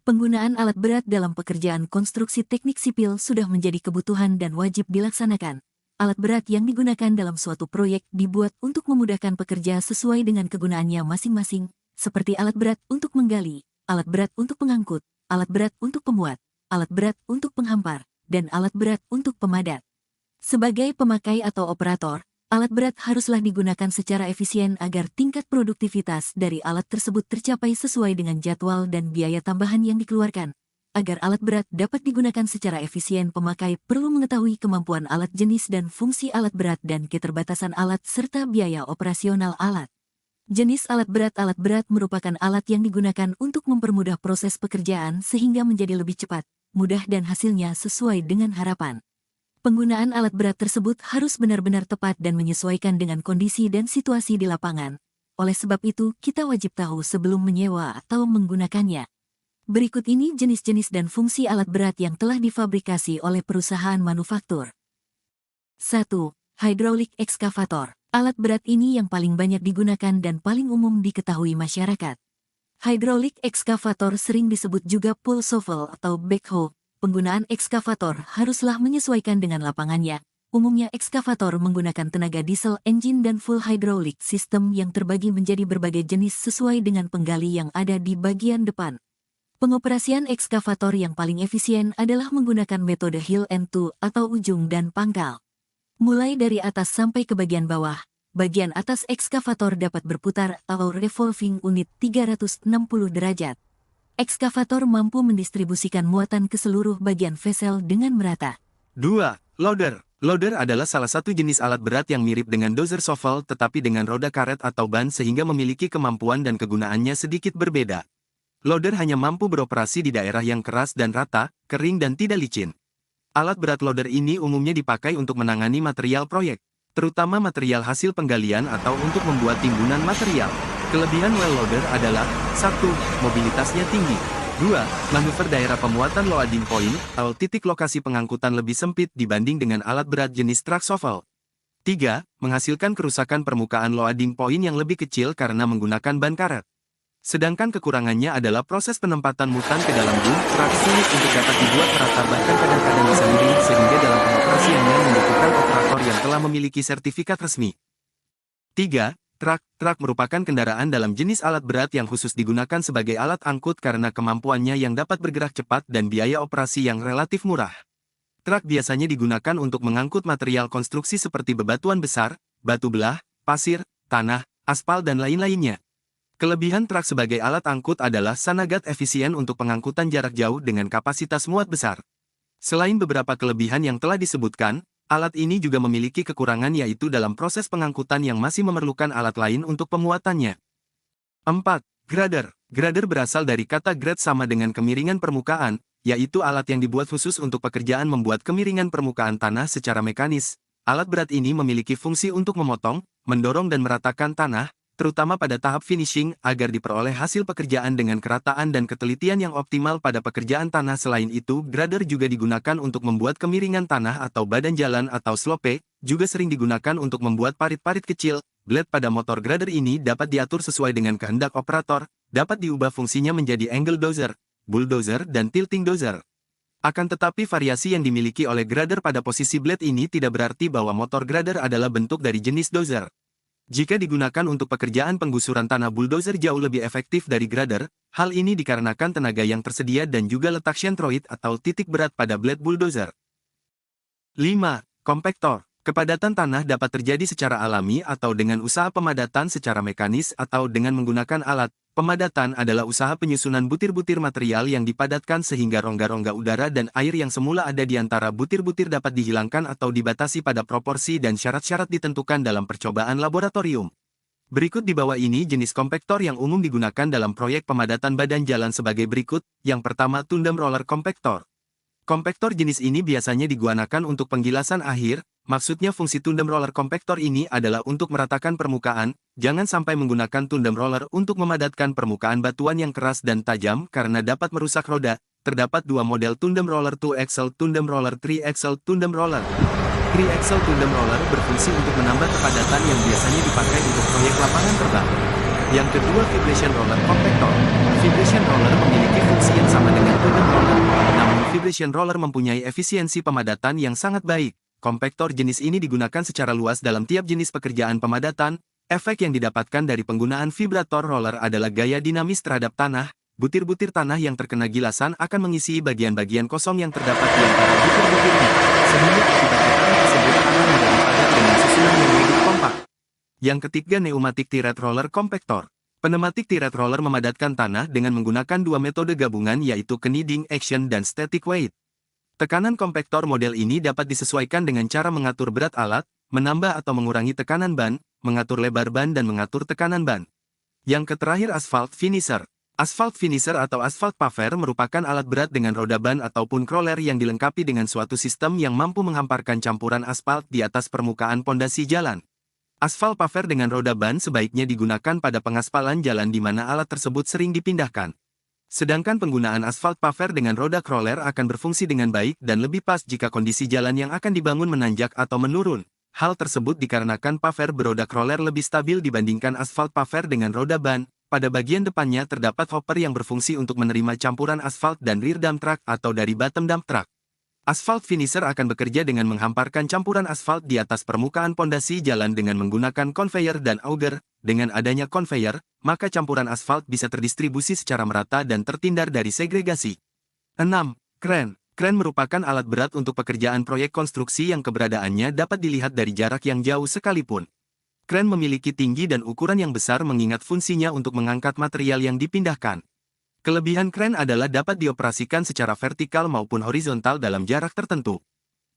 Penggunaan alat berat dalam pekerjaan konstruksi teknik sipil sudah menjadi kebutuhan dan wajib dilaksanakan. Alat berat yang digunakan dalam suatu proyek dibuat untuk memudahkan pekerja sesuai dengan kegunaannya masing-masing, seperti alat berat untuk menggali, alat berat untuk pengangkut, alat berat untuk pemuat, alat berat untuk penghampar, dan alat berat untuk pemadat. Sebagai pemakai atau operator, alat berat haruslah digunakan secara efisien agar tingkat produktivitas dari alat tersebut tercapai sesuai dengan jadwal dan biaya tambahan yang dikeluarkan. Agar alat berat dapat digunakan secara efisien, pemakai perlu mengetahui kemampuan alat, jenis dan fungsi alat berat, dan keterbatasan alat serta biaya operasional alat. Jenis alat berat merupakan alat yang digunakan untuk mempermudah proses pekerjaan sehingga menjadi lebih cepat, mudah dan hasilnya sesuai dengan harapan. Penggunaan alat berat tersebut harus benar-benar tepat dan menyesuaikan dengan kondisi dan situasi di lapangan. Oleh sebab itu, kita wajib tahu sebelum menyewa atau menggunakannya. Berikut ini jenis-jenis dan fungsi alat berat yang telah difabrikasi oleh perusahaan manufaktur. 1. Hydraulic excavator. Alat berat ini yang paling banyak digunakan dan paling umum diketahui masyarakat. Hydraulic excavator sering disebut juga pull shovel atau backhoe. Penggunaan ekskavator haruslah menyesuaikan dengan lapangannya. Umumnya ekskavator menggunakan tenaga diesel engine dan full hydraulic system yang terbagi menjadi berbagai jenis sesuai dengan penggali yang ada di bagian depan. Pengoperasian ekskavator yang paling efisien adalah menggunakan metode heel and toe atau ujung dan pangkal. Mulai dari atas sampai ke bagian bawah, bagian atas ekskavator dapat berputar atau revolving unit 360 derajat. Ekskavator mampu mendistribusikan muatan ke seluruh bagian vessel dengan merata. 2. Loader. Loader adalah salah satu jenis alat berat yang mirip dengan dozer shovel tetapi dengan roda karet atau ban sehingga memiliki kemampuan dan kegunaannya sedikit berbeda. Loader hanya mampu beroperasi di daerah yang keras dan rata, kering dan tidak licin. Alat berat loader ini umumnya dipakai untuk menangani material proyek, terutama material hasil penggalian atau untuk membuat timbunan material. Kelebihan well loader adalah 1. Mobilitasnya tinggi. 2. Manuver daerah pemuatan loading point atau titik lokasi pengangkutan lebih sempit dibanding dengan alat berat jenis truck shovel. 3. Menghasilkan kerusakan permukaan loading point yang lebih kecil karena menggunakan ban karet. Sedangkan kekurangannya adalah proses penempatan muatan ke dalam boom truck sulit untuk dapat dibuat merata, bahkan kadang-kadang bisa miring, sehingga dalam pengoperasiannya membutuhkan operator yang telah memiliki sertifikat resmi. 3. Truk merupakan kendaraan dalam jenis alat berat yang khusus digunakan sebagai alat angkut karena kemampuannya yang dapat bergerak cepat dan biaya operasi yang relatif murah. Truk biasanya digunakan untuk mengangkut material konstruksi seperti bebatuan besar, batu belah, pasir, tanah, aspal dan lain-lainnya. Kelebihan truk sebagai alat angkut adalah sangat efisien untuk pengangkutan jarak jauh dengan kapasitas muat besar. Selain beberapa kelebihan yang telah disebutkan, alat ini juga memiliki kekurangan, yaitu dalam proses pengangkutan yang masih memerlukan alat lain untuk pemuatannya. 4. Grader. Grader berasal dari kata grade sama dengan kemiringan permukaan, yaitu alat yang dibuat khusus untuk pekerjaan membuat kemiringan permukaan tanah secara mekanis. Alat berat ini memiliki fungsi untuk memotong, mendorong dan meratakan tanah, terutama pada tahap finishing, agar diperoleh hasil pekerjaan dengan kerataan dan ketelitian yang optimal pada pekerjaan tanah. Selain itu, grader juga digunakan untuk membuat kemiringan tanah atau badan jalan atau slope, juga sering digunakan untuk membuat parit-parit kecil. Blade pada motor grader ini dapat diatur sesuai dengan kehendak operator, dapat diubah fungsinya menjadi angle dozer, bulldozer dan tilting dozer. Akan tetapi variasi yang dimiliki oleh grader pada posisi blade ini tidak berarti bahwa motor grader adalah bentuk dari jenis dozer. Jika digunakan untuk pekerjaan penggusuran tanah, bulldozer jauh lebih efektif dari grader. Hal ini dikarenakan tenaga yang tersedia dan juga letak centroid atau titik berat pada blade bulldozer. 5. Kompaktor. Kepadatan tanah dapat terjadi secara alami atau dengan usaha pemadatan secara mekanis atau dengan menggunakan alat. Pemadatan adalah usaha penyusunan butir-butir material yang dipadatkan sehingga rongga-rongga udara dan air yang semula ada di antara butir-butir dapat dihilangkan atau dibatasi pada proporsi dan syarat-syarat ditentukan dalam percobaan laboratorium. Berikut di bawah ini jenis kompaktor yang umum digunakan dalam proyek pemadatan badan jalan sebagai berikut. Yang pertama, tandem roller kompaktor. Kompaktor jenis ini biasanya digunakan untuk penggilasan akhir. Maksudnya fungsi tandem roller kompaktor ini adalah untuk meratakan permukaan. Jangan sampai menggunakan tandem roller untuk memadatkan permukaan batuan yang keras dan tajam karena dapat merusak roda. Terdapat dua model tandem roller, 2-axle tandem roller, 3-axle tandem roller. 3-axle tandem roller berfungsi untuk menambah kepadatan yang biasanya dipakai untuk proyek lapangan terbang. Yang kedua, vibration roller compactor. Vibration roller memiliki fungsi yang sama dengan puding roller, namun vibration roller mempunyai efisiensi pemadatan yang sangat baik. Kompaktor jenis ini digunakan secara luas dalam tiap jenis pekerjaan pemadatan. Efek yang didapatkan dari penggunaan vibrator roller adalah gaya dinamis terhadap tanah. Butir-butir tanah yang terkena gilasan akan mengisi bagian-bagian kosong yang terdapat di antara butir-butirnya, sehingga akibat tekanan tersebut tanah menjadi padat dengan susunan yang lebih kompak. Yang ketiga, pneumatic turret roller compactor. Pneumatic turret roller memadatkan tanah dengan menggunakan dua metode gabungan, yaitu kneading action dan static weight. Tekanan kompaktor model ini dapat disesuaikan dengan cara mengatur berat alat, menambah atau mengurangi tekanan ban, mengatur lebar ban dan mengatur tekanan ban. Yang terakhir, asphalt finisher. Asphalt finisher atau asphalt paver merupakan alat berat dengan roda ban ataupun crawler yang dilengkapi dengan suatu sistem yang mampu menghamparkan campuran aspal di atas permukaan pondasi jalan. Aspal paver dengan roda ban sebaiknya digunakan pada pengaspalan jalan di mana alat tersebut sering dipindahkan. Sedangkan penggunaan asfalt paver dengan roda crawler akan berfungsi dengan baik dan lebih pas jika kondisi jalan yang akan dibangun menanjak atau menurun. Hal tersebut dikarenakan paver beroda crawler lebih stabil dibandingkan asfalt paver dengan roda ban. Pada bagian depannya terdapat hopper yang berfungsi untuk menerima campuran asfalt dan rear dump truck atau dari bottom dump truck. Asphalt finisher akan bekerja dengan menghamparkan campuran asfalt di atas permukaan pondasi jalan dengan menggunakan conveyor dan auger. Dengan adanya conveyor, maka campuran asfalt bisa terdistribusi secara merata dan terhindar dari segregasi. 6. Kren. Kren merupakan alat berat untuk pekerjaan proyek konstruksi yang keberadaannya dapat dilihat dari jarak yang jauh sekalipun. Kren memiliki tinggi dan ukuran yang besar mengingat fungsinya untuk mengangkat material yang dipindahkan. Kelebihan kren adalah dapat dioperasikan secara vertikal maupun horizontal dalam jarak tertentu.